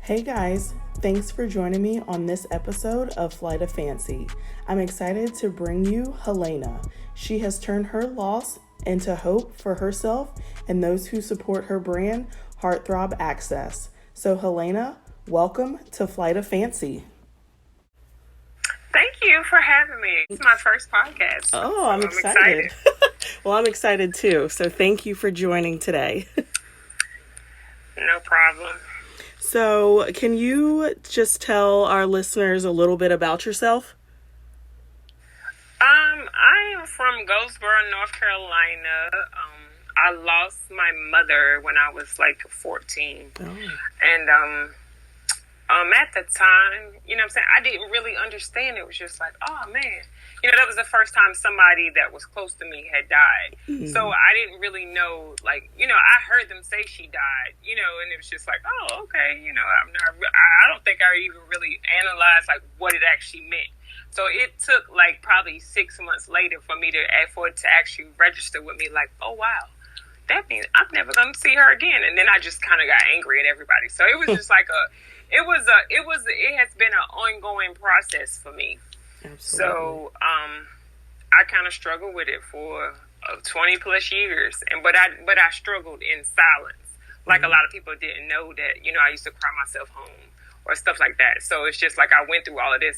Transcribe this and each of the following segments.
Hey guys, thanks for joining me on this episode of Flight of Fancy. I'm excited to bring you Helena. She has turned her loss into hope for herself and those who support her brand, Heartthrob Access. So Helena, welcome to Flight of Fancy. Thank you for having me. It's my first podcast. Oh, I'm excited. Well, I'm excited too. So thank you for joining today. No problem. So can you just tell our listeners a little bit about yourself? I am from Goldsboro, North Carolina. I lost my mother when I was like 14. Oh. And at the time, you know what I'm saying, I didn't really understand. It was just like, oh man, that was the first time somebody that was close to me had died. Mm. So I didn't really know, like, I heard them say she died, and it was just like, oh, okay, I don't think I even really analyzed like what it actually meant. So it took like probably 6 months later for it to actually register with me, like, oh wow, that means I'm never gonna see her again. And then I just kind of got angry at everybody. So it was just like it has been an ongoing process for me. Absolutely. So I kind of struggled with it for 20 plus years, but I struggled in silence. Like a lot of people didn't know that, I used to cry myself home or stuff like that. So it's just like I went through all of this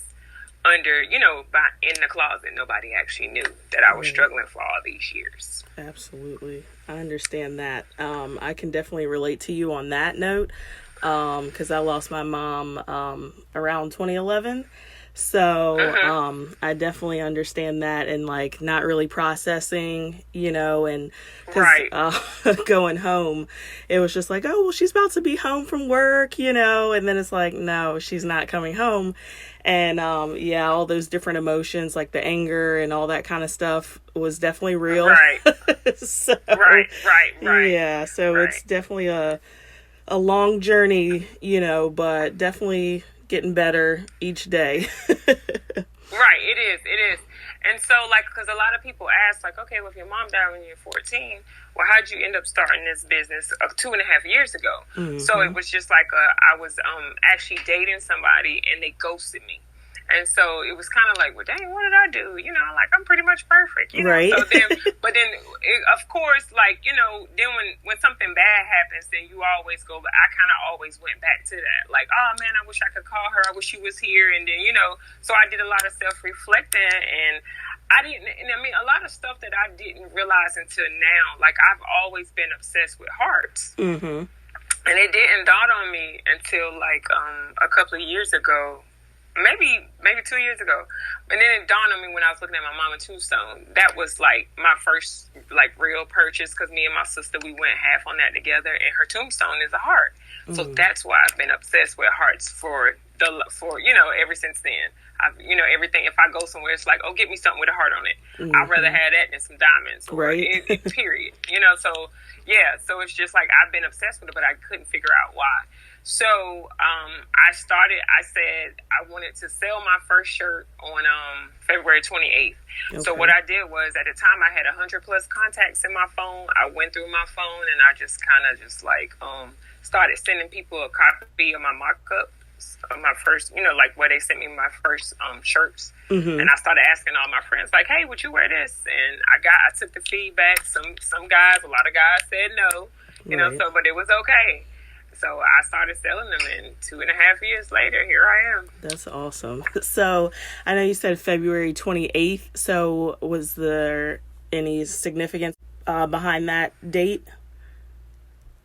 under, in the closet. Nobody actually knew that I was struggling for all these years. Absolutely. I understand that. I can definitely relate to you on that note. Because I lost my mom around 2011. So I definitely understand that, and like not really processing, and going home, it was just like, oh, well, she's about to be home from work, and then it's like, no, she's not coming home. And all those different emotions, like the anger and all that kind of stuff was definitely real. Right. So, right. Yeah. So it's definitely a long journey, but definitely getting better each day. Right, it is. And so, like, because a lot of people ask, like, okay, well, if your mom died when you were 14, well, how'd you end up starting this business 2.5 years ago? Mm-hmm. So it was just like I was actually dating somebody, and they ghosted me. And so it was kind of like, well, dang, what did I do? Like, I'm pretty much perfect, Right. So then, but then, of course, like, then when something bad happens, then you always go, but I kind of always went back to that. Like, oh, man, I wish I could call her. I wish she was here. And then, so I did a lot of self-reflecting, and a lot of stuff that I didn't realize until now. Like, I've always been obsessed with hearts. Mm-hmm. And it didn't dawn on me until, like, a couple of years ago. Maybe 2 years ago. And then it dawned on me when I was looking at my mama's tombstone. That was like my first like real purchase, because me and my sister, we went half on that together, and her tombstone is a heart. Mm-hmm. So that's why I've been obsessed with hearts for ever since then. I've everything, if I go somewhere, it's like, oh, get me something with a heart on it. Mm-hmm. I'd rather have that than some diamonds. Right. Period. So it's just like I've been obsessed with it, but I couldn't figure out why. So I said I wanted to sell my first shirt on February 28th. Okay. So what I did was, at the time I had 100 plus contacts in my phone. I went through my phone, and I just kind of started sending people a copy of my mock-up of my first, where they sent me my first shirts. Mm-hmm. And I started asking all my friends, like, hey, would you wear this? And I took the feedback. A lot of guys said no, Right. but it was okay. So I started selling them, and 2.5 years later, here I am. That's awesome. So I know you said February 28th. So was there any significance behind that date?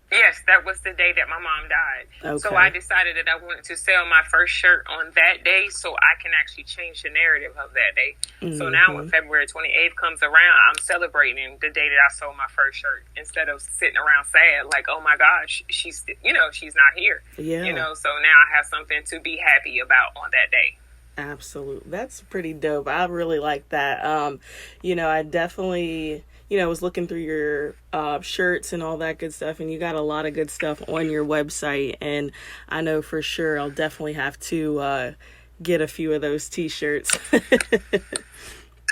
Yes, that was the day that my mom died. Okay. So I decided that I wanted to sell my first shirt on that day, so I can actually change the narrative of that day. Mm-hmm. So now when February 28th comes around, I'm celebrating the day that I sold my first shirt, instead of sitting around sad, like, oh my gosh, she's not here. Yeah. So now I have something to be happy about on that day. Absolutely. That's pretty dope. I really like that. I definitely, was looking through your shirts and all that good stuff, and you got a lot of good stuff on your website, and I know for sure I'll definitely have to get a few of those t-shirts.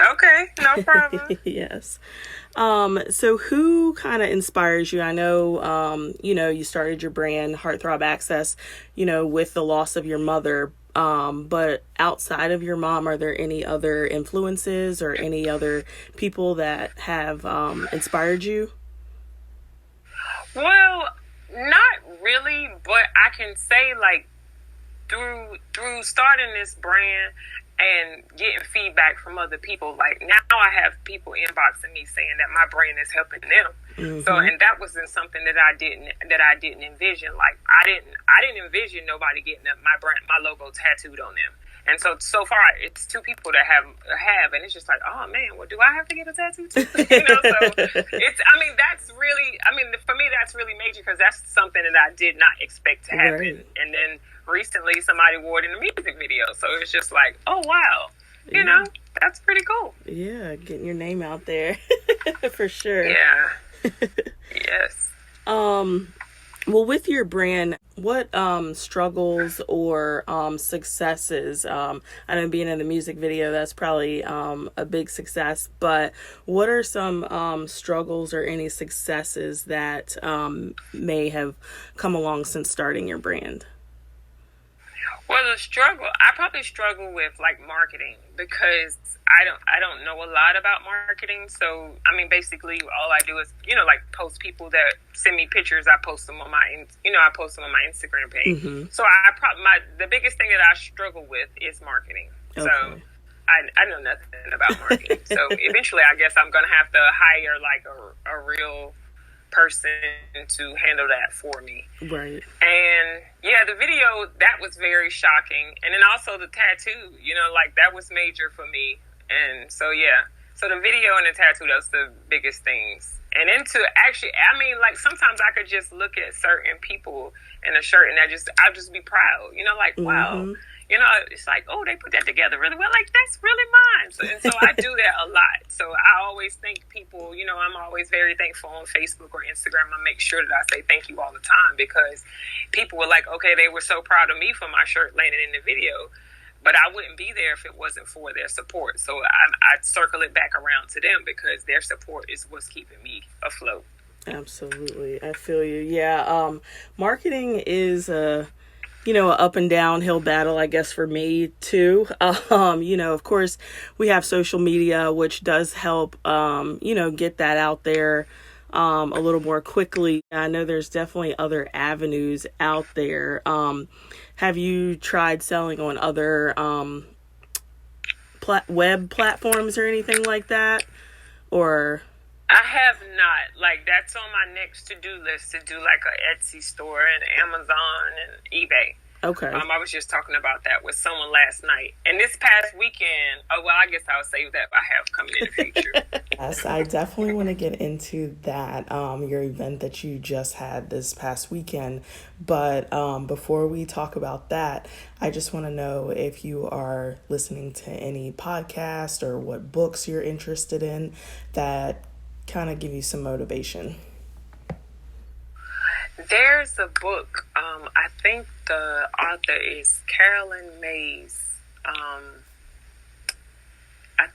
Okay, no problem. Yes. So who kind of inspires you? I know, you started your brand Heartthrob Access, with the loss of your mother. But outside of your mom, are there any other influences or any other people that have inspired you? Well, not really, but I can say like through starting this brand and getting feedback from other people, like now I have people inboxing me saying that my brand is helping them. Mm-hmm. So, and that wasn't something that I didn't envision. Like I didn't envision nobody getting my logo tattooed on them. And so far it's two people that have, and it's just like, oh man, well, do I have to get a tattoo too? So for me, that's really major because that's something that I did not expect to happen. Right. And then recently somebody wore it in a music video. So it's just like, oh wow, that's pretty cool. Yeah. Getting your name out there for sure. Yeah. Yes. Well, with your brand, what struggles or successes, I know being in the music video, that's probably a big success, but what are some struggles or any successes that may have come along since starting your brand? Well, I probably struggle with like marketing because I don't know a lot about marketing. So, basically all I do is, like post people that send me pictures. I post them on my Instagram page. Mm-hmm. So the biggest thing that I struggle with is marketing. Okay. So I know nothing about marketing. So eventually I guess I'm going to have to hire like a real person to handle that for me. Right. And yeah, the video, that was very shocking. And then also the tattoo, like that was major for me. And so, yeah. So the video and the tattoo, those the biggest things. And then sometimes I could just look at certain people in a shirt and I'll just be proud, wow. Mm-hmm. It's like, oh, they put that together really well. Like, that's really mine. And so I do that a lot. So I always thank people, I'm always very thankful on Facebook or Instagram. I make sure that I say thank you all the time because people were like, okay, they were so proud of me for my shirt landing in the video. But I wouldn't be there if it wasn't for their support. So I circle it back around to them because their support is what's keeping me afloat. Absolutely. I feel you. Yeah. Marketing is a up and downhill battle, I guess, for me too. Of course we have social media, which does help, get that out there a little more quickly. I know there's definitely other avenues out there. Have you tried selling on other web platforms or anything like that? Or I have not. Like, that's on my next to-do list to do like a Etsy store and Amazon and eBay. Okay. I was just talking about that with someone last night. And this past weekend, I guess I'll save that I have coming in the future. Yes, I definitely want to get into that, your event that you just had this past weekend. But before we talk about that, I just want to know if you are listening to any podcast or what books you're interested in that kind of give you some motivation. There's a book, I think the author is Carolyn Mays. I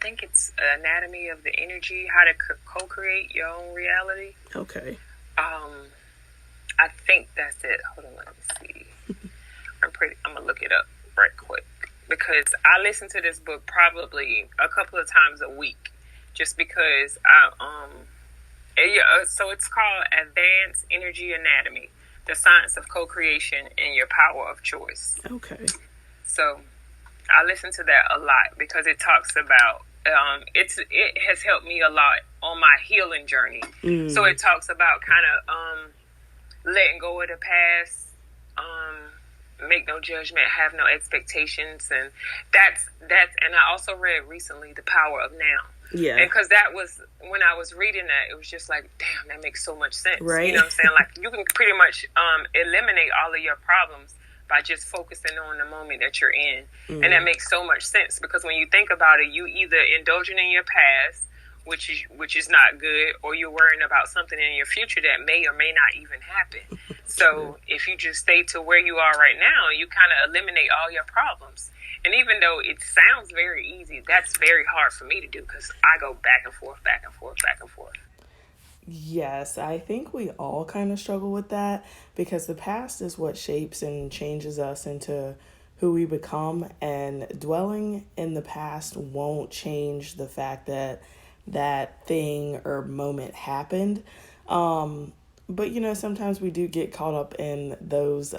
think it's Anatomy of the Energy, How to Co-Create Your Own Reality. Okay. I think that's it. Hold on, let me see. I'm going to look it up right quick because I listen to this book probably a couple of times a week just because so it's called Advanced Energy Anatomy, The Science of Co-Creation and Your Power of Choice. Okay. So I listen to that a lot because it talks about, it has helped me a lot on my healing journey. Mm. So it talks about kind of letting go of the past, make no judgment, have no expectations. And that's, and I also read recently The Power of Now. Yeah. And because that was, when I was reading that, it was just like, damn, that makes so much sense. Right. You know what I'm saying? Like, you can pretty much eliminate all of your problems by just focusing on the moment that you're in. Mm. And that makes so much sense because when you think about it, you either indulging in your past, which is not good, or you're worrying about something in your future that may or may not even happen. So if you just stay to where you are right now, you kind of eliminate all your problems. And even though it sounds very easy, that's very hard for me to do because I go back and forth, back and forth, back and forth. Yes, I think we all kind of struggle with that because the past is what shapes and changes us into who we become, and dwelling in the past won't change the fact that that thing or moment happened. But sometimes we do get caught up in those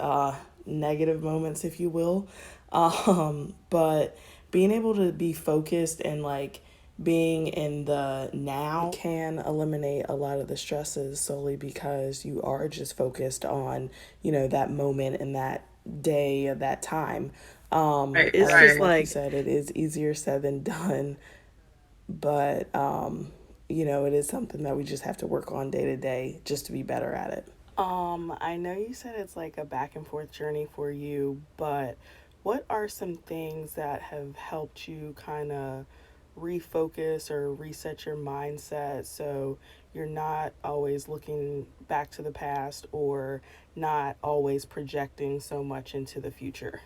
negative moments, if you will. But being able to be focused and like being in the now can eliminate a lot of the stresses solely because you are just focused on, that moment and that day of that time. It's just like you said, it is easier said than done, but it is something that we just have to work on day to day just to be better at it. I know you said it's like a back and forth journey for you, but what are some things that have helped you kind of refocus or reset your mindset so you're not always looking back to the past or not always projecting so much into the future?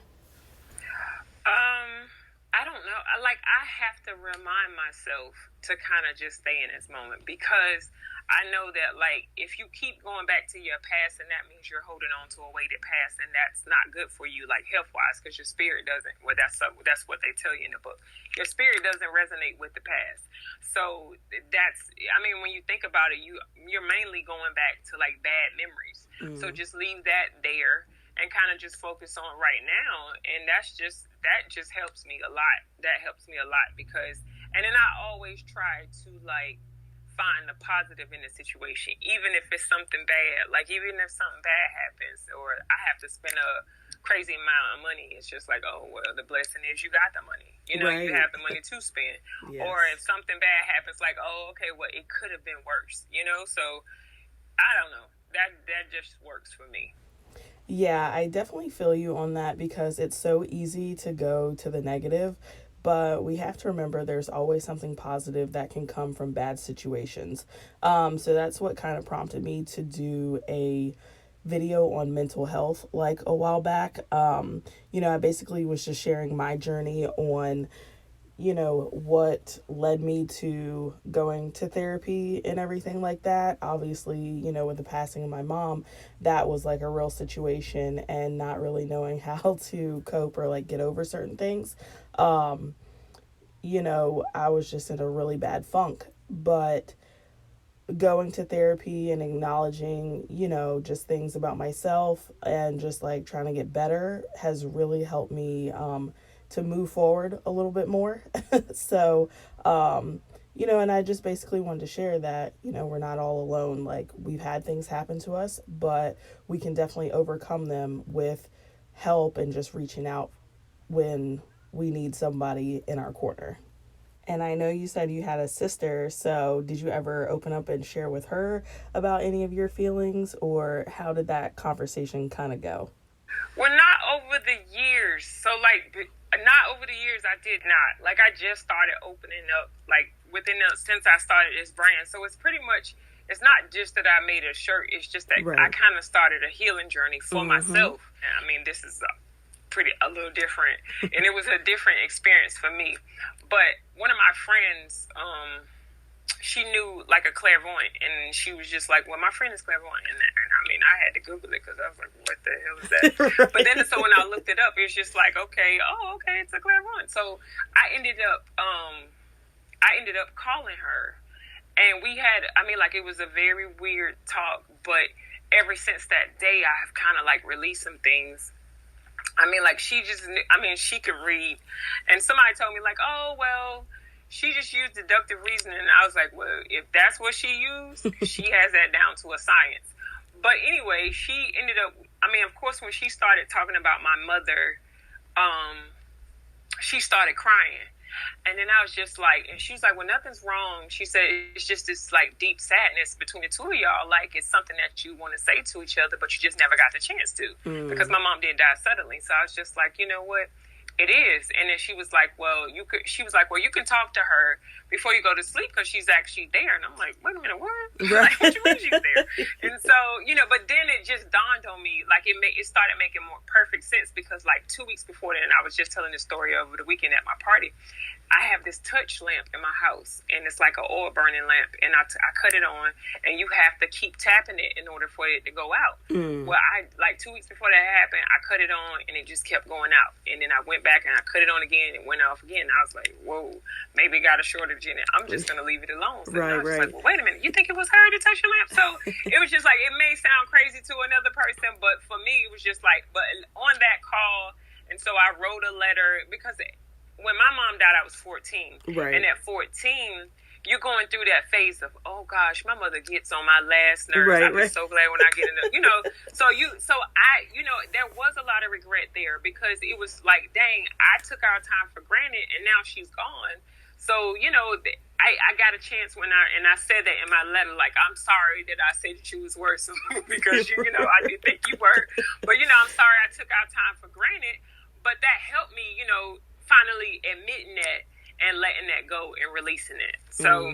I don't know. I have to remind myself to kind of just stay in this moment because I know that like if you keep going back to your past, and that means you're holding on to a weighted past, and that's not good for you, like health wise, because your spirit doesn't. Well, that's what they tell you in the book. Your spirit doesn't resonate with the past. So when you think about it, you're mainly going back to like bad memories. Mm-hmm. So just leave that there and kind of just focus on right now, and that just helps me a lot. That helps me a lot because, and then I always try to like find the positive in the situation, even if it's something bad. Like even if something bad happens, or I have to spend a crazy amount of money, it's just like, oh well, the blessing is you got the money. Right. You have the money to spend. Yes. Or if something bad happens, like, oh okay, well it could have been worse. So I don't know. That just works for me. Yeah, I definitely feel you on that because it's so easy to go to the negative, but we have to remember there's always something positive that can come from bad situations. So that's what kind of prompted me to do a video on mental health like a while back. I basically was just sharing my journey on what led me to going to therapy and everything like that. Obviously, with the passing of my mom, that was like a real situation and not really knowing how to cope or like get over certain things. I was just in a really bad funk, but going to therapy and acknowledging, just things about myself and just like trying to get better has really helped me, to move forward a little bit more. So, and I just basically wanted to share that, we're not all alone. Like we've had things happen to us, but we can definitely overcome them with help and just reaching out when we need somebody in our corner. And I know you said you had a sister, so did you ever open up and share with her about any of your feelings, or how did that conversation kind of go? Well, not over the years. So, not over the years, I did not. Like, I just started opening up, since I started this brand. So, it's pretty much, it's not just that I made a shirt. It's just that right. I kind of started a healing journey for myself. And this is a little different. And it was a different experience for me. But one of my friends, she knew like a clairvoyant, and she was just like, well, my friend is clairvoyant. And I had to Google it because I was like, what the hell is that? Right. But then so when I looked it up, it's just like, okay, it's a clairvoyant. So I ended up calling her, and we had, it was a very weird talk, but ever since that day, I have kind of like released some things. She could read, and somebody told me like, oh, well, she just used deductive reasoning. And I was like, well, if that's what she used, she has that down to a science. But anyway, she ended up, of course, when she started talking about my mother, she started crying. And then I was just like, and she's like, well, nothing's wrong. She said, it's just this like deep sadness between the two of y'all. Like, it's something that you want to say to each other, but you just never got the chance to, because my mom did die suddenly. So I was just like, you know what? It is. And then she was like, well, you can talk to her before you go to sleep because she's actually there. And I'm like, wait a minute, what? Right. Like, what you mean she's there? And so, but then it just dawned on me, like it started making more perfect sense because like 2 weeks before then, I was just telling this story over the weekend at my party. I have this touch lamp in my house, and it's like an oil burning lamp, and I cut it on, and you have to keep tapping it in order for it to go out. Well, like 2 weeks before that happened, I cut it on, and it just kept going out, and then I went back and I cut it on again, and it went off again. I was like, whoa, maybe it got a shortage in it. I'm just gonna leave it alone. So I was like, well, wait a minute, you think it was her to touch your lamp? So it was just like, it may sound crazy to another person, but for me, it was just like, but on that call, and so I wrote a letter because when my mom died, I was 14. Right. And at 14, you're going through that phase of, oh gosh, my mother gets on my last nerves. Right, I'm just so glad when I get in the, so there was a lot of regret there because it was like, dang, I took our time for granted and now she's gone. So, I got a chance when I said that in my letter, like, I'm sorry that I said that you was worse because I didn't think you were, but I'm sorry I took our time for granted, but that helped me, finally admitting that and letting that go and releasing it. So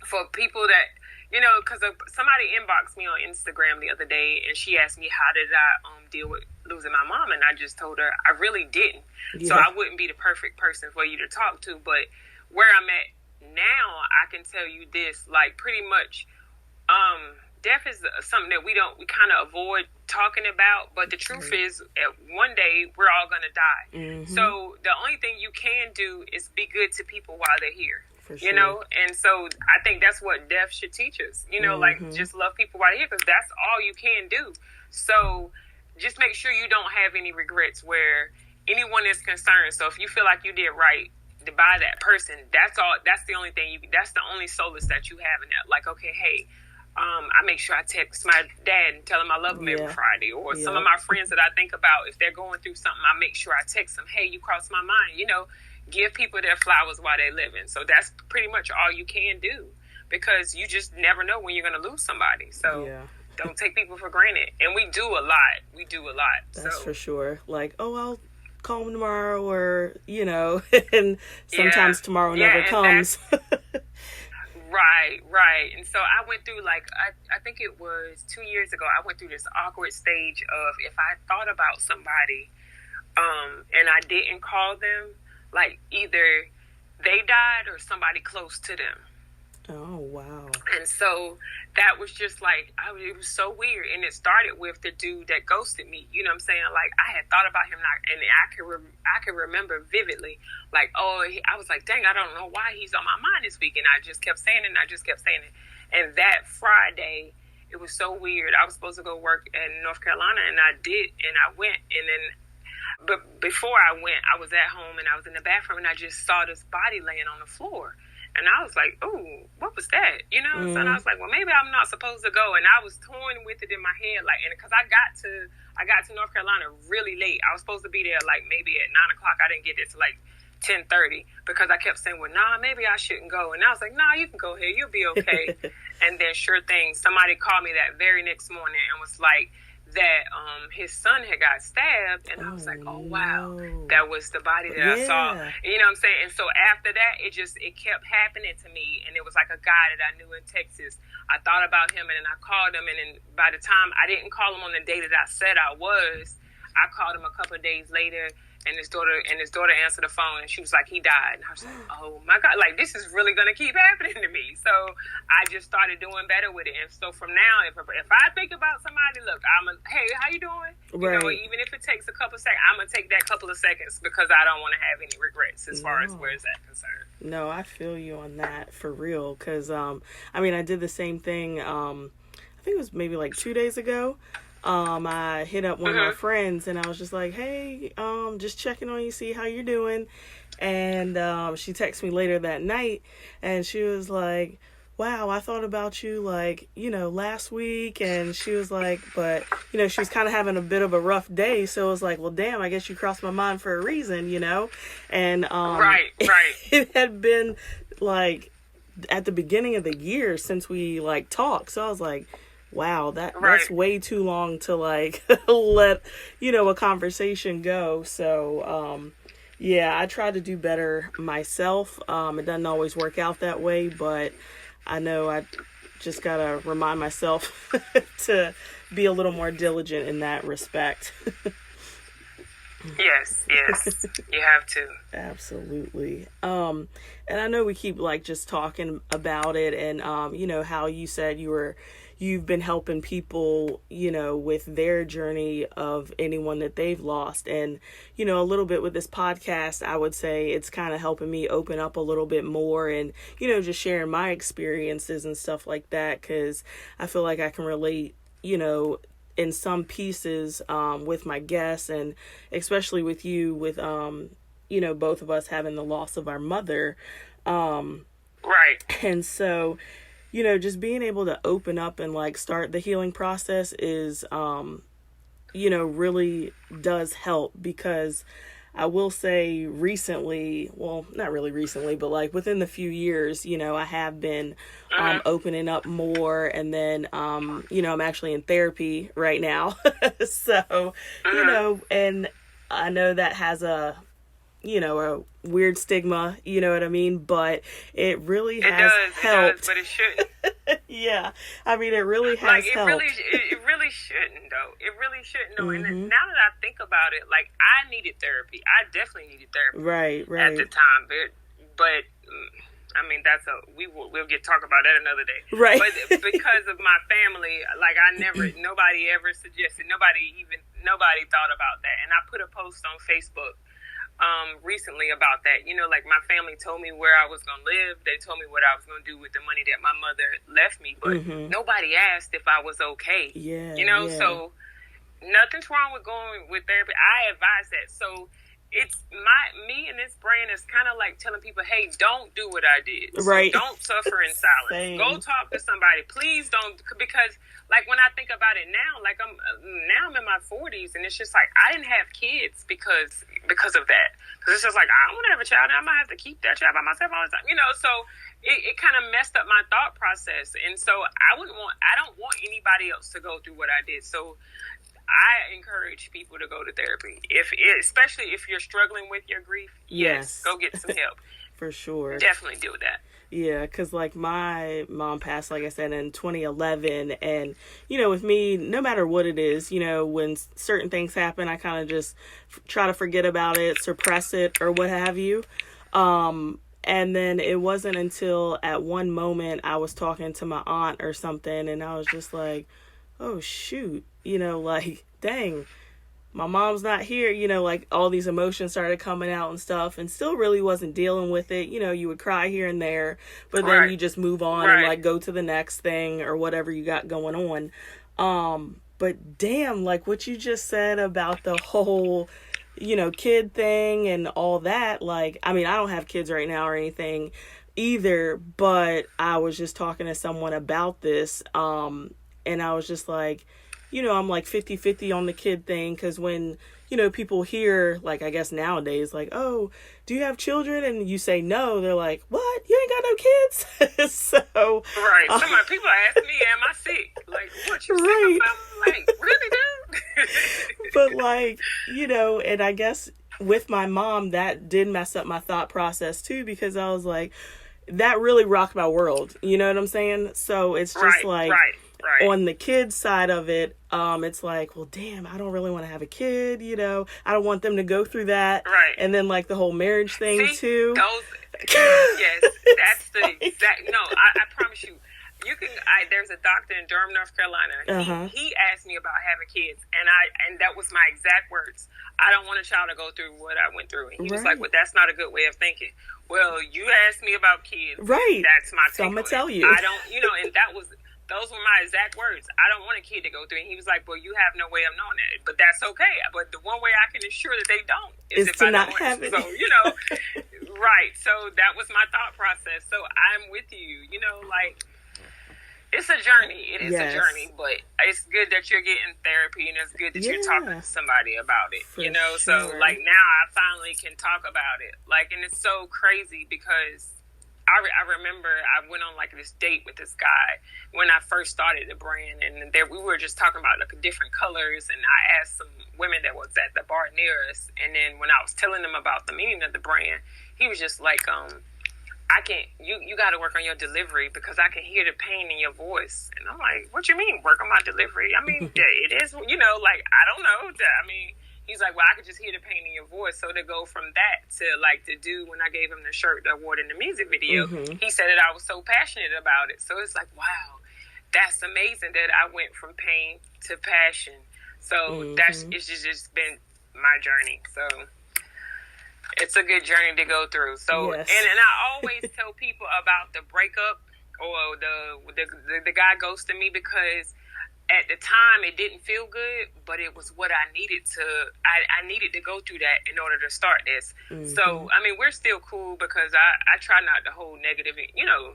for people that, because somebody inboxed me on Instagram the other day and she asked me how did I deal with losing my mom, and I just told her I really didn't. So I wouldn't be the perfect person for you to talk to, but where I'm at now, I can tell you this, like pretty much death is something that we kind of avoid talking about, but the truth is one day we're all going to die. So the only thing you can do is be good to people while they're here. For sure. And so I think that's what death should teach us, like just love people while they're here because that's all you can do. So just make sure you don't have any regrets where anyone is concerned. So if you feel like you did right by that person, that's the only thing that's the only solace that you have in that. Like, okay, hey, I make sure I text my dad and tell him I love him every Friday. Or some of my friends that I think about, if they're going through something, I make sure I text them, hey, you crossed my mind. Give people their flowers while they're living. So that's pretty much all you can do because you just never know when you're going to lose somebody. So don't take people for granted. And we do a lot. That's for sure. Like, oh, I'll call them tomorrow or, and sometimes tomorrow never comes. Right. And so I went through I think it was 2 years ago, I went through this awkward stage of if I thought about somebody and I didn't call them, like either they died or somebody close to them. Oh, wow. And so that was just like, it was so weird. And it started with the dude that ghosted me. You know what I'm saying? Like, I had thought about him and I can remember vividly, like, I was like, dang, I don't know why he's on my mind this week. And I just kept saying it And that Friday, it was so weird. I was supposed to go work in North Carolina and I did. And I went but before I went, I was at home and I was in the bathroom and I just saw this body laying on the floor. And I was like, oh, what was that? So I was like, well, maybe I'm not supposed to go. And I was toying with it in my head, like, and because I got to North Carolina really late. I was supposed to be there like maybe at 9 o'clock. I didn't get there till like 10:30 because I kept saying, well, nah, maybe I shouldn't go. And I was like, nah, you can go ahead. You'll be okay. And then sure thing, somebody called me that very next morning and was like, that his son had got stabbed, and I was like, oh wow, that was the body that I saw. You know what I'm saying? And so after that, it kept happening to me, and it was like a guy that I knew in Texas. I thought about him, and then I called him, and then by the time I didn't call him on the day that I said I called him a couple of days later, and his daughter answered the phone, and she was like, he died. And I was like, oh my God, like this is really gonna keep happening to me. So I just started doing better with it. And so from now, if I think about somebody, look, hey, how you doing? Right. Even if it takes a couple of seconds, I'm gonna take that couple of seconds because I don't want to have any regrets as far as where is that concerned. No, I feel you on that for real. Because I did the same thing. I think it was maybe like 2 days ago. I hit up one of my friends and I was just like, hey, just checking on you, see how you're doing. And she texted me later that night and she was like, wow, I thought about you like, last week. And she was like, but, she was kind of having a bit of a rough day. So it was like, well, damn, I guess you crossed my mind for a reason, And right. It had been like at the beginning of the year since we like talked. So I was like, wow, that's way too long to like let a conversation go. So Yeah, I try to do better myself. It doesn't always work out that way, but I know I just gotta remind myself to be a little more diligent in that respect. Yes, yes, you have to. Absolutely. And I know we keep like just talking about it, and how you said you've been helping people, with their journey of anyone that they've lost. And, a little bit with this podcast, I would say it's kind of helping me open up a little bit more and, just sharing my experiences and stuff like that, because I feel like I can relate, in some pieces with my guests, and especially with you, with both of us having the loss of our mother. Right. And so, just being able to open up and like start the healing process is really does help, because I will say recently, well, not really recently, but like within the few years, I have been opening up more. And then, I'm actually in therapy right now. So, and I know that has a weird stigma, you know what I mean? But it really has helped. It does, but it shouldn't. Yeah. I mean, it really has like, helped. It really shouldn't, though. It really shouldn't, though. Mm-hmm. And now that I think about it, like, I needed therapy. I definitely needed therapy. Right. At the time. But I mean, we'll talk about that another day. Right. But because of my family, like, nobody ever suggested, nobody thought about that. And I put a post on Facebook recently about that. Like, my family told me where I was going to live. They told me what I was going to do with the money that my mother left me. But nobody asked if I was okay. Yeah. So nothing's wrong with going with therapy. I advise that. So it's me and this brand is kind of like telling people, hey, don't do what I did. So right. Don't suffer in silence. Same. Go talk to somebody. Please don't, because like when I think about it now, like I'm in my 40s, and it's just like I didn't have kids because of that. Because it's just like, I don't want to have a child, and I might have to keep that child by myself all the time. So it kind of messed up my thought process. And so I don't want anybody else to go through what I did. So I encourage people to go to therapy, especially if you're struggling with your grief. Yes, go get some help. For sure. Definitely do that. Yeah, because like my mom passed, like I said, in 2011. And, with me, no matter what it is, when certain things happen, I kind of just try to forget about it, suppress it, or what have you. And then it wasn't until at one moment I was talking to my aunt or something, and I was just like, oh, shoot, like, dang, my mom's not here, like all these emotions started coming out and stuff, and still really wasn't dealing with it. You would cry here and there, but then you just move on and like go to the next thing or whatever you got going on. But damn, like what you just said about the whole, kid thing and all that, like, I mean, I don't have kids right now or anything either, but I was just talking to someone about this, and I was just like, I'm like 50-50 on the kid thing, because when, people hear, like, I guess nowadays, like, oh, do you have children? And you say no, they're like, what? You ain't got no kids? So. Right. Some people ask me, am I sick? Like, what, you sick or something? Like, really, dude? But, like, and I guess with my mom, that did mess up my thought process, too, because I was like, that really rocked my world. You know what I'm saying? So it's just like. Right. On the kid side of it, it's like, well, damn, I don't really want to have a kid, I don't want them to go through that. Right. And then, like, the whole marriage thing, too. Yes, that's the exact, no, I promise you, there's a doctor in Durham, North Carolina. He asked me about having kids, and that was my exact words. I don't want a child to go through what I went through. And he was like, well, that's not a good way of thinking. Well, you asked me about kids. Right. That's my So I'm going to tell you. I don't, and those were my exact words. I don't want a kid to go through. And he was like, well, you have no way of knowing that. But that's okay. But the one way I can ensure that they don't is if to I not don't have it. So, right. So that was my thought process. So I'm with you. Like, it's a journey. It is a journey. But it's good that you're getting therapy, and it's good that you're talking to somebody about it. For So, like, now I finally can talk about it. Like, and it's so crazy because I remember I went on like this date with this guy when I first started the brand, and there we were just talking about like different colors, and I asked some women that was at the bar near us, and then when I was telling them about the meaning of the brand, he was just like, I can't, you got to work on your delivery because I can hear the pain in your voice. And I'm like, what you mean work on my delivery? I mean, it is, like, I don't know. He's like, well, I could just hear the pain in your voice. So to go from that to like to do, when I gave him the shirt, the award in the music video, he said that I was so passionate about it. So it's like, wow, that's amazing that I went from pain to passion. So it's just been my journey. So it's a good journey to go through. So, yes. and I always tell people about the breakup or the guy ghosting me, because at the time it didn't feel good, but it was what I needed to. I needed to go through that in order to start this. So, I mean, we're still cool because I try not to hold negative,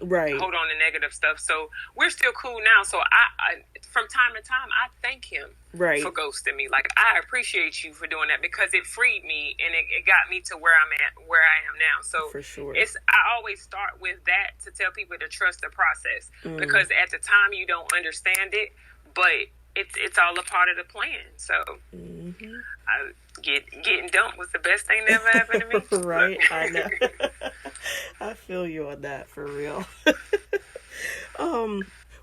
right. hold on to negative stuff. So we're still cool now. So I from time to time, I thank him right. for ghosting me. Like, I appreciate you for doing that because it freed me and it got me to where I am now. So for sure, I always start with that to tell people to trust the process because at the time you don't understand it, but it's all a part of the plan. So getting dumped was the best thing that ever happened to me. Right, I know. I feel you on that, for real.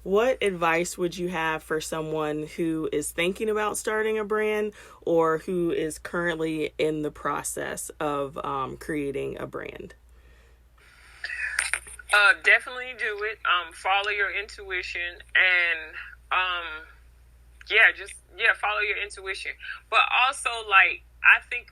What advice would you have for someone who is thinking about starting a brand or who is currently in the process of creating a brand? Definitely do it. Follow your intuition and follow your intuition. But also, like, I think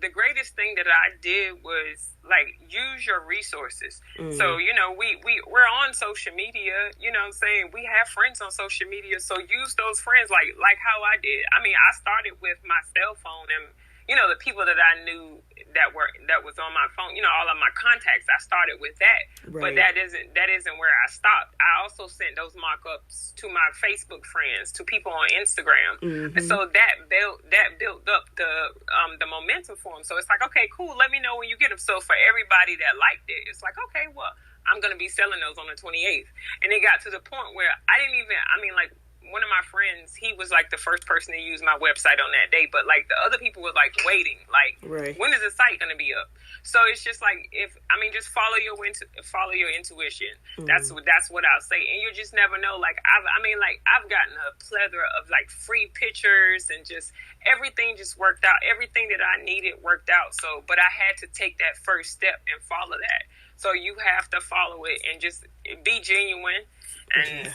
the greatest thing that I did was like use your resources. So, we're on social media, you know what I'm saying? We have friends on social media. So use those friends like how I did. I mean, I started with my cell phone and, the people that I knew that was on my phone, all of my contacts, I started with that. Right. But that isn't where I stopped. I also sent those mock-ups to my Facebook friends, to people on Instagram. And so that built up the momentum for them. So it's like, okay, cool, let me know when you get them. So for everybody that liked it, it's like, okay, well, I'm going to be selling those on the 28th. And it got to the point where one of my friends, he was like the first person to use my website on that day, but like the other people were like waiting, like, right. When is the site going to be up? So it's just like, just follow your intuition. That's what I'll say. And you just never know. Like, I've gotten a plethora of like free pictures and just everything just worked out. Everything that I needed worked out. So, but I had to take that first step and follow that. So you have to follow it and just be genuine. And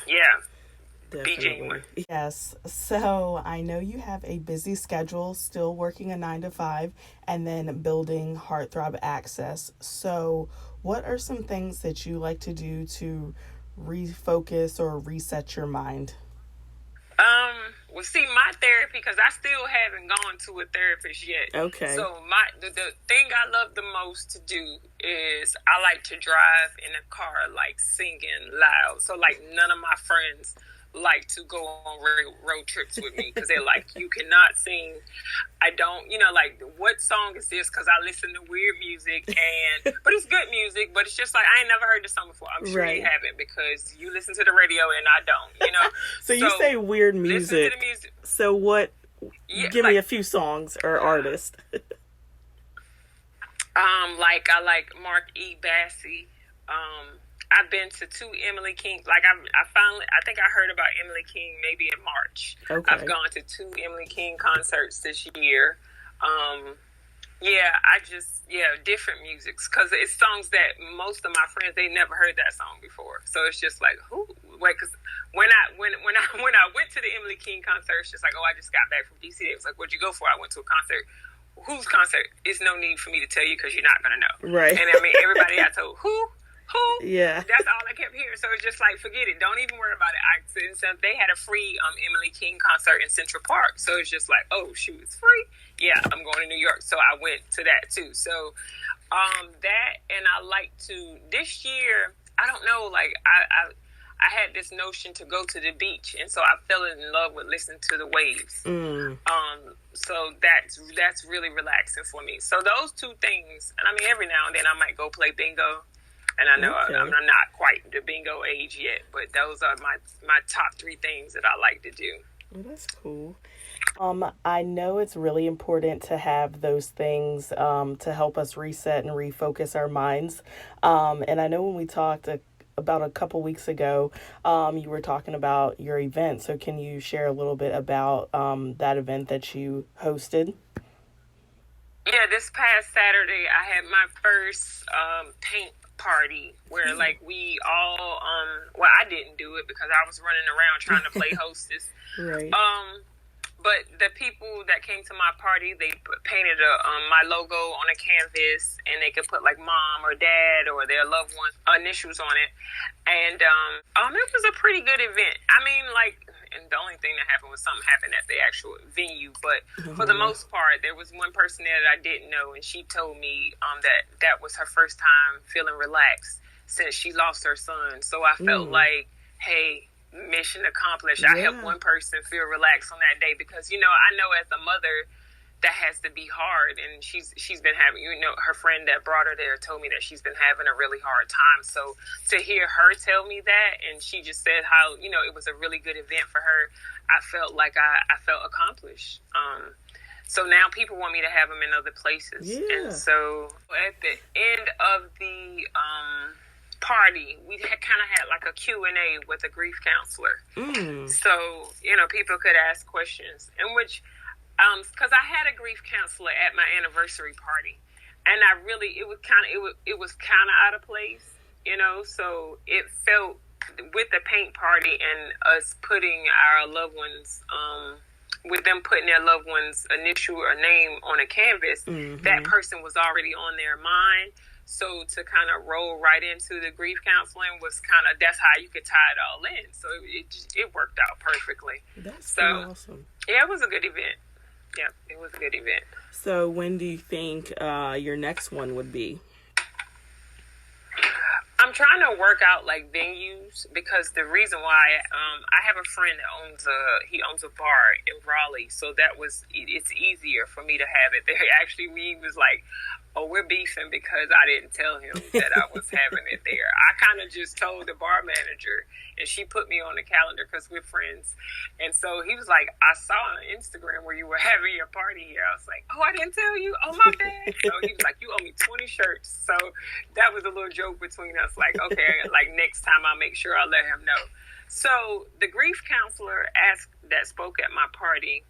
Definitely. Be genuine. Yes. So I know you have a busy schedule, still working a 9-to-5 and then building Heartthrob Access. So what are some things that you like to do to refocus or reset your mind? Well, see, my therapy, because I still haven't gone to a therapist yet. Okay. So the thing I love the most to do is I like to drive in a car, like singing loud. So like none of my friends like to go on road trips with me because they're like, you cannot sing. I don't, like, what song is this? Because I listen to weird music but it's good music, but it's just like, I ain't never heard this song before. I'm sure you haven't because you listen to the radio and I don't, So you say weird music. Listen to the music. So what, give me a few songs or artists. I like Mark E. Bassey. I've been to 2 Emily King. Like I think I heard about Emily King maybe in March. Okay. I've gone to 2 Emily King concerts this year. Different musics because it's songs that most of my friends they never heard that song before. So it's just like because when I went to the Emily King concert, it's just like I just got back from DC. It was like, what'd you go for? I went to a concert. Whose concert? It's no need for me to tell you because you're not gonna know. Right. And I mean everybody I told who. Yeah. That's all I kept hearing. So it's just like, forget it. Don't even worry about it. They had a free Emily King concert in Central Park. So it's just like, oh, shoot, it's free? Yeah, I'm going to New York. So I went to that too. So that, and I like to, this year, I don't know, like I had this notion to go to the beach. And so I fell in love with listening to the waves. So that's really relaxing for me. So those 2 things, and I mean, every now and then I might go play bingo. And I know Okay. I'm not quite the bingo age yet, but those are my top 3 things that I like to do. Well, that's cool. I know it's really important to have those things to help us reset and refocus our minds. And I know when we talked about a couple weeks ago, you were talking about your event. So can you share a little bit about that event that you hosted? Yeah, this past Saturday I had my first paint party where like we all well, I didn't do it because I was running around trying to play hostess. Right. But the people that came to my party, they painted my logo on a canvas, and they could put like mom or dad or their loved one's initials on it. And it was a pretty good event. I mean, like, and the only thing that happened was something happened at the actual venue. But for the most part, there was one person there that I didn't know, and she told me that was her first time feeling relaxed since she lost her son. So I felt like, hey, mission accomplished. I helped one person feel relaxed on that day because, you know, I know as a mother that has to be hard, and she's been having, you know, her friend that brought her there told me that she's been having a really hard time. So to hear her tell me that, and she just said how, you know, it was a really good event for her, I felt like I felt accomplished. So now people want me to have them in other places. And so at the end of the party, we kind of had like a Q&A with a grief counselor. So, you know, people could ask questions, in which, because I had a grief counselor at my anniversary party, and it was kind of out of place, you know, so it felt with the paint party and us putting our loved ones, with them putting their loved one's initial or name on a canvas, that person was already on their mind. So to kind of roll right into the grief counseling was that's how you could tie it all in. So it worked out perfectly. That's so awesome. Yeah, it was a good event. Yeah, it was a good event. So when do you think your next one would be? I'm trying to work out like venues, because the reason why I have a friend that owns a bar in Raleigh, so it's easier for me to have it there. Actually, we was like, oh, we're beefing because I didn't tell him that I was having it there. I kind of just told the bar manager, and she put me on the calendar because we're friends. And so he was like, I saw on Instagram where you were having your party here. I was like, oh, I didn't tell you? Oh, my bad. So he was like, you owe me 20 shirts. So that was a little joke between us. Like, okay, like next time I'll make sure I let him know. So the grief counselor that spoke at my party,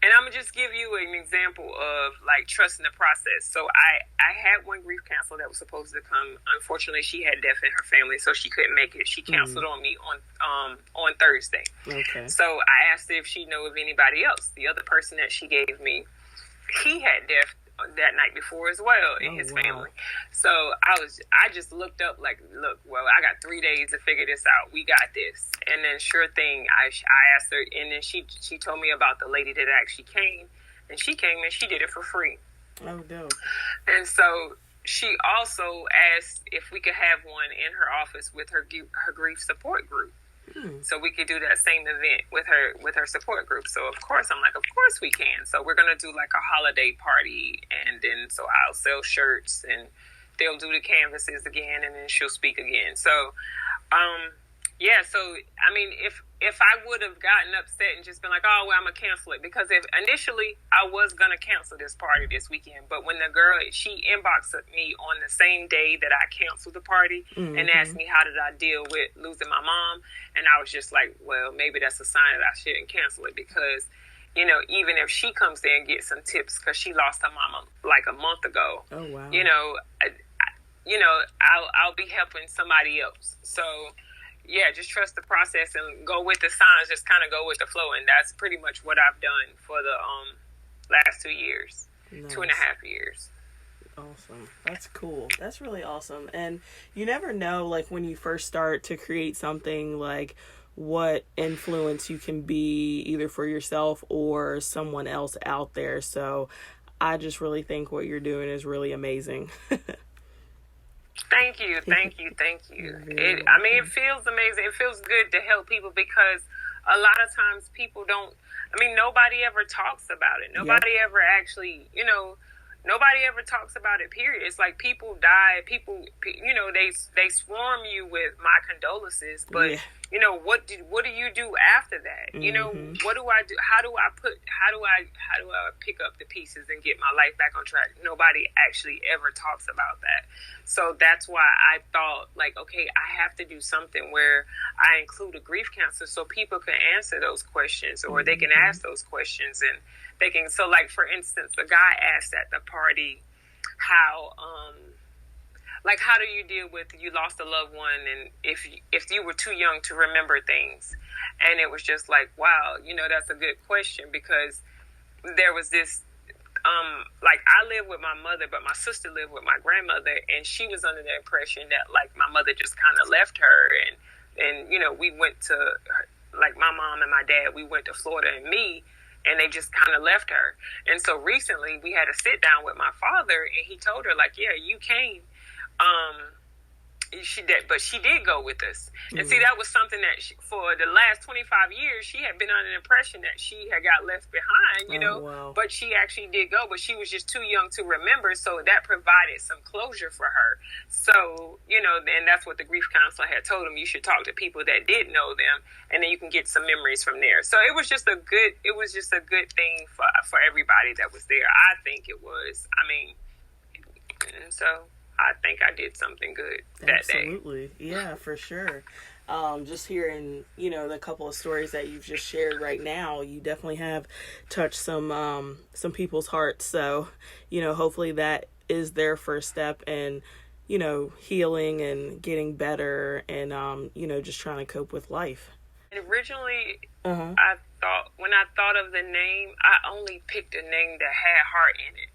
and I'm going to just give you an example of, like, trusting the process. So I had one grief counselor that was supposed to come. Unfortunately, she had death in her family, so she couldn't make it. She canceled on me on Thursday. Okay. So I asked her if she knew of anybody else. The other person that she gave me, he had death that night before as well in his family. So I just looked up like, look, well, I got 3 days to figure this out. We got this. And then sure thing, I asked her, and then she told me about the lady that actually came, and she came and she did it for free. Oh, dope. And so she also asked if we could have one in her office with her grief support group. So we could do that same event with her support group. So of course I'm like, of course we can. So we're gonna do like a holiday party, and then so I'll sell shirts, and they'll do the canvases again, and then she'll speak again. So yeah, so I mean, if I would have gotten upset and just been like, oh well, I'm gonna cancel it, because if initially I was gonna cancel this party this weekend, but when the girl, she inboxed me on the same day that I canceled the party and asked me how did I deal with losing my mom, and I was just like, well, maybe that's a sign that I shouldn't cancel it, because, you know, even if she comes there and gets some tips, because she lost her mama like a month ago. Oh wow. You know, I'll be helping somebody else. So yeah, just trust the process and go with the signs. Just kind of go with the flow, and that's pretty much what I've done for the last 2 years, nice. 2.5 years. Awesome. That's cool. That's really awesome. And you never know, like, when you first start to create something, like, what influence you can be either for yourself or someone else out there. So I just really think what you're doing is really amazing. Thank you. It feels amazing. It feels good to help people, because a lot of times people don't, nobody ever talks about it. Nobody ever actually, nobody ever talks about it, period. It's like people die, they swarm you with my condolences, but Yeah. what do you do after that? What do I do? How do I pick up the pieces and get my life back on track? Nobody actually ever talks about that. So that's why I thought, like, okay, I have to do something where I include a grief counselor so people can answer those questions, or they can ask those questions, and they can. So, like, for instance, the guy asked at the party how do you deal with you lost a loved one, and if you were too young to remember things? And it was just like, wow, that's a good question, because there was this like, I live with my mother, but my sister lived with my grandmother, and she was under the impression that, like, my mother just kind of left her, and we went to, like, my mom and my dad, we went to Florida and me, and they just kind of left her. And so recently we had a sit down with my father, and he told her, like, yeah, you came. But she did go with us. And see, that was something that for the last 25 years, she had been under the impression that she had got left behind, Wow. But she actually did go, but she was just too young to remember. So that provided some closure for her. So, and that's what the grief counselor had told him. You should talk to people that did know them, and then you can get some memories from there. So it was just a good thing for everybody that was there. I think it was. I mean, so I think I did something good that day. Absolutely. Yeah, for sure. Just hearing, the couple of stories that you've just shared right now, you definitely have touched some people's hearts. So, hopefully that is their first step in, healing and getting better and, just trying to cope with life. Originally, when I thought of the name, I only picked a name that had heart in it.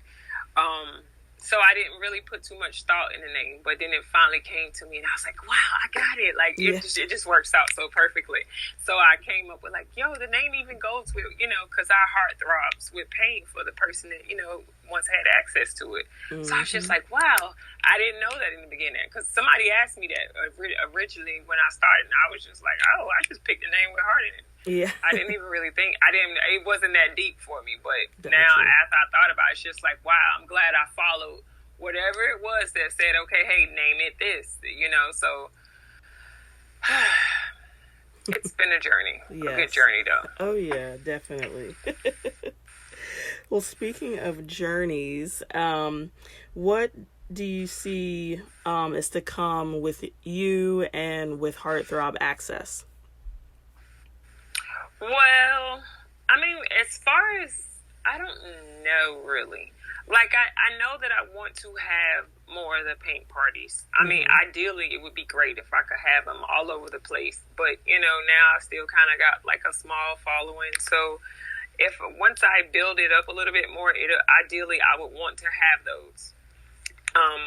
So I didn't really put too much thought in the name, but then it finally came to me, and I was like, wow, I got it. Like, it just works out so perfectly. So I came up with, like, the name even goes with, because our heart throbs with pain for the person that, once had access to it. So I was just like, wow, I didn't know that in the beginning, because somebody asked me that originally when I started, and I was just like, oh, I just picked a name with heart in it. Yeah. I didn't even really think, it wasn't that deep for me, but now after I thought about it, it's just like, wow, I'm glad I followed whatever it was that said, okay, hey, name it this, so it's been a journey. Yes. A good journey, though. Oh, yeah, definitely. Well, speaking of journeys, what do you see is to come with you and with Heartthrob Access? Well, I mean, as far as, I don't know, really. Like, I know that I want to have more of the paint parties. I mean, ideally, it would be great if I could have them all over the place. But, now I still kind of got, like, a small following. So, once I build it up a little bit more, ideally, I would want to have those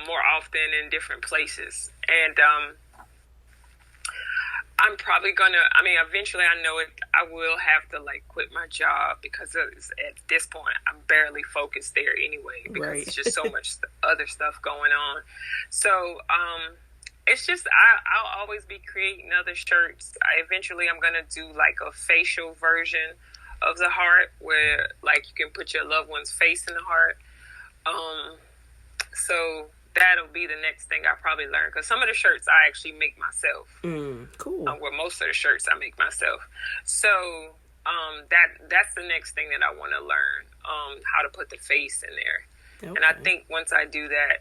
more often in different places. And, I'm probably eventually, I know it, I will have to, like, quit my job, because at this point, I'm barely focused there anyway, because it's just so much other stuff going on. So, it's just, I'll always be creating other shirts. Eventually, I'm going to do, like, a facial version of the heart, where, like, you can put your loved one's face in the heart. So that'll be the next thing I probably learn, because some of the shirts I actually make myself. Cool. Well, most of the shirts I make myself. So that's the next thing that I want to learn, how to put the face in there. Okay. And I think once I do that,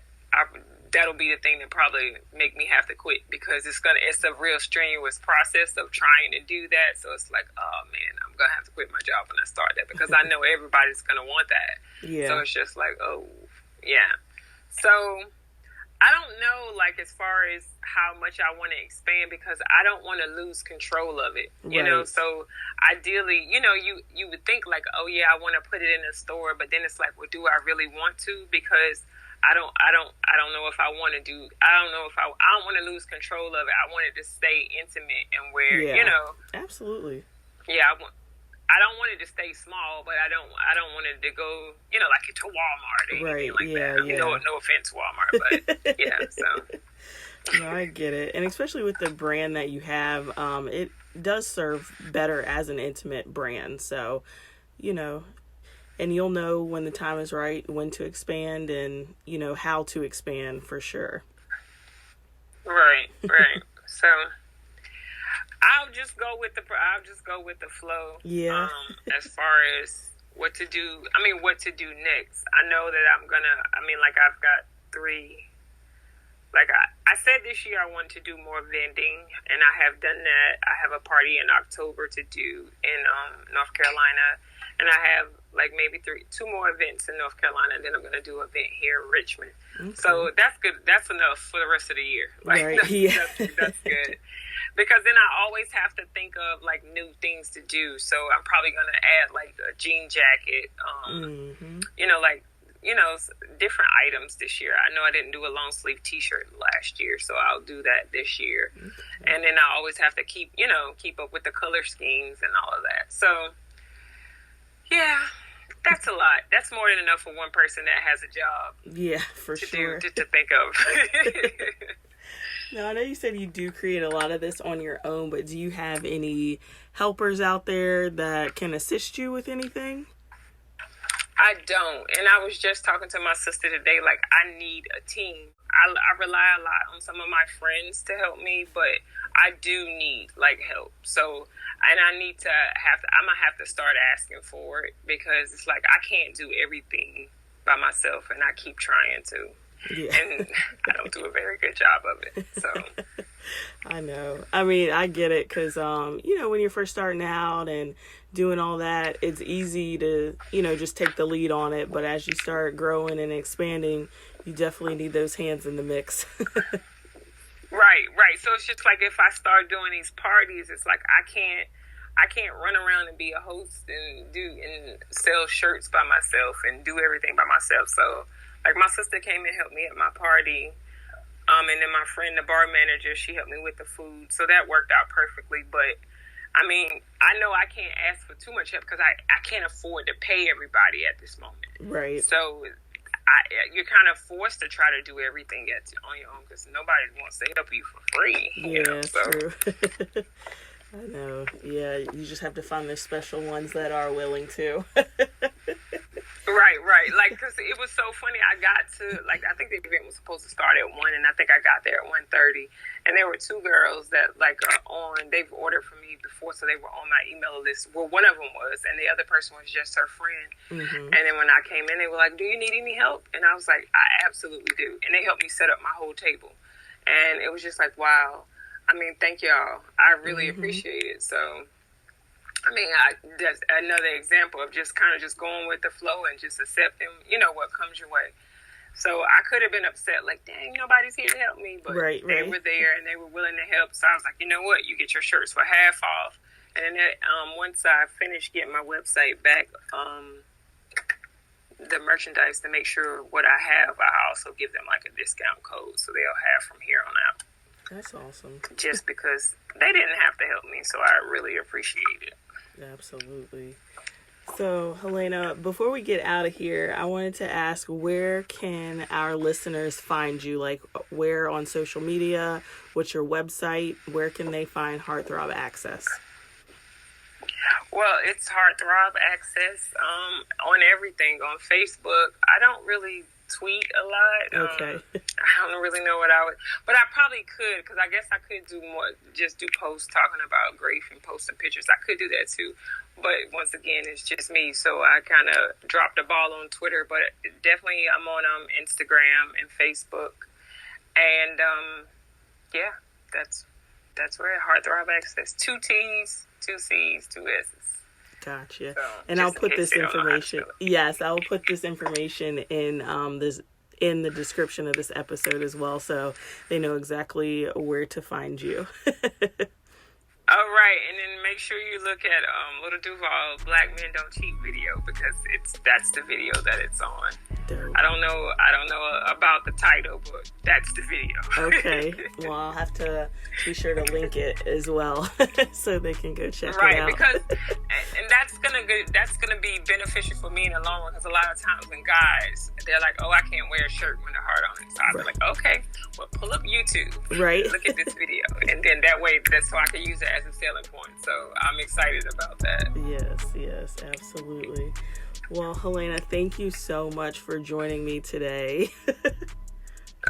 that'll be the thing that probably make me have to quit, because it's a real strenuous process of trying to do that. So it's like, oh man, I'm gonna have to quit my job when I start that, because I know everybody's gonna want that. Yeah. So it's just like, oh yeah. So I don't know, like, as far as how much I want to expand, because I don't want to lose control of it, you know? So ideally, you would think, like, oh yeah, I want to put it in a store, but then it's like, well, do I really want to? Because I don't know if I want to do, I don't want to lose control of it. I want it to stay intimate and where, Absolutely. Yeah, I don't want it to stay small, but I don't want it to go, like to Walmart or anything like that. I mean, no offense, Walmart, but yeah, so. No, I get it. And especially with the brand that you have, it does serve better as an intimate brand. So, and you'll know when the time is right, when to expand, and how to expand for sure. Right. So I'll just go with the flow. Yeah. As far as what to do next. I know that I've got 3. Like I said this year, I want to do more vending, and I have done that. I have a party in October to do in North Carolina, and I have like maybe 2 more events in North Carolina, and then I'm going to do an event here in Richmond. Okay. So that's good. That's enough for the rest of the year. Like, right. That's good. Because then I always have to think of like new things to do. So I'm probably going to add like a jean jacket, different items this year. I know I didn't do a long sleeve t-shirt last year, so I'll do that this year. Okay. And then I always have to keep up with the color schemes and all of that. So yeah, that's a lot. That's more than enough for one person that has a job. Yeah, for sure. To think of. Now, I know you said you do create a lot of this on your own, but do you have any helpers out there that can assist you with anything? I don't. And I was just talking to my sister today, like, I need a team. I rely a lot on some of my friends to help me, but I do need, like, help. So, and I'm going to have to start asking for it, because it's like I can't do everything by myself, and I keep trying to. Yeah. And I don't do a very good job of it. So I know. I mean, I get it, because when you're first starting out and doing all that, it's easy to just take the lead on it. But as you start growing and expanding, you definitely need those hands in the mix. Right. So it's just like if I start doing these parties, it's like I can't run around and be a host and sell shirts by myself and do everything by myself. So. Like, my sister came and helped me at my party, and then my friend, the bar manager, she helped me with the food, so that worked out perfectly. But, I mean, I know I can't ask for too much help, because I can't afford to pay everybody at this moment. Right. So, you're kind of forced to try to do everything on your own, because nobody wants to help you for free. Yeah, true. I know. Yeah, you just have to find those special ones that are willing to. Right. Like, because it was so funny. I got to, like, I think the event was supposed to start at 1, and I think I got there at 1:30. And there were 2 girls that, like, they've ordered from me before, so they were on my email list. Well, one of them was, and the other person was just her friend. Mm-hmm. And then when I came in, they were like, "Do you need any help?" And I was like, "I absolutely do." And they helped me set up my whole table. And it was just like, wow. I mean, thank y'all. I really appreciate it. So, I mean, that's another example of just kind of just going with the flow and just accepting, what comes your way. So I could have been upset, like, dang, nobody's here to help me. But they were there and they were willing to help. So I was like, you know what? You get your shirts for half off. And then once I finished getting my website back, the merchandise, to make sure what I have, I also give them like a discount code, so they'll have from here on out. That's awesome. Just because they didn't have to help me, so I really appreciate it. Absolutely. So, Helena, before we get out of here, I wanted to ask, where can our listeners find you? Like, where on social media? What's your website? Where can they find Heartthrob Access? Well, it's Heartthrob Access on everything. On Facebook, I don't really tweet a lot. Okay. I don't really know what I would, but I probably could, because I guess I could do more, just do posts talking about grief and posting pictures. I could do that too, but once again, it's just me, so I kind of dropped the ball on Twitter. But definitely, I'm on Instagram and Facebook, and that's where Heartthrob Access. 2 T's, 2 C's, 2 S's. Gotcha. So, and I'll put this information. Yes, I'll put this information in in the description of this episode as well, so they know exactly where to find you. All right, and then make sure you look at Little Duval Black Men Don't Cheat video, because that's the video that it's on. Dope. I don't know about the title, but that's the video. Okay, well, I'll have to be sure to link it as well, so they can go check it out. Right, because and that's gonna be beneficial for me in the long run, because a lot of times when guys, they're like, "Oh, I can't wear a shirt when they're hard on it," so I'll be like, "Okay, well, pull up YouTube, right? Look at this video," and then that way, that's so I can use it as a selling point. So I'm excited about that. Yes, absolutely. Well, Helena, thank you so much for joining me today.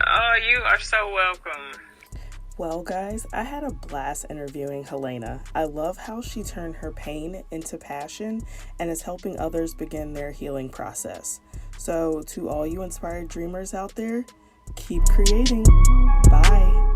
Oh, you are so welcome. Well, guys, I had a blast interviewing Helena. I love how she turned her pain into passion and is helping others begin their healing process. So, to all you inspired dreamers out there, keep creating. Bye.